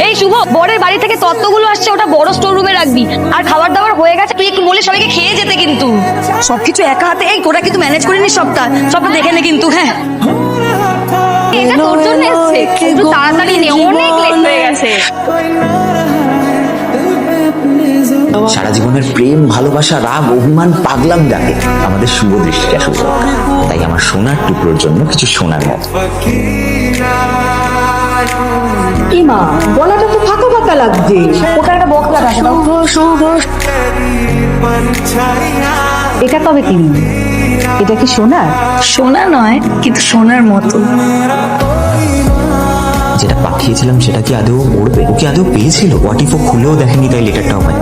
এই শুভ, বরের বাড়ি থেকে তত্ত্বগুলো আসছে, ওটা বড় স্টোর রুমে রাখবি। আর খাবার দাবার হয়ে গেছে, তুই একটু বলে সবাইকে খেয়ে যেতে কিন্তু। সবকিছু একা হাতে, এই তোরা কিন্তু ম্যানেজ করে নিস সবটা দেখে নে কিন্তু। হ্যাঁ, এটা তোর জন্য এসেছে, একটু তাড়াতাড়ি নে, অনেক লেট হয়ে গেছে। সারা জীবনের প্রেম, ভালোবাসা, রাগ, অভিমান, পাগলাম ডাকে আমাদের শুভ দৃষ্টিটা শুভ। তাই আমার সোনার টুকরোর জন্য কিছু সোনার মতো। কি মা, গলাটা তো ফাঁকা ফাঁকা লাগছে। ওটা একটা বক্তা আছে, এটা কবে কিনবি? এটা কি সোনার? সোনা নয়, কিন্তু সোনার মতো। যেটা পাঠিয়েছিলাম সেটা কি আদৌ পড়বে? ও কি আদৌ পেয়েছিল? হোয়াট ইফ ও খুলেও দেখেনি, তাই লেটারটাও পায়।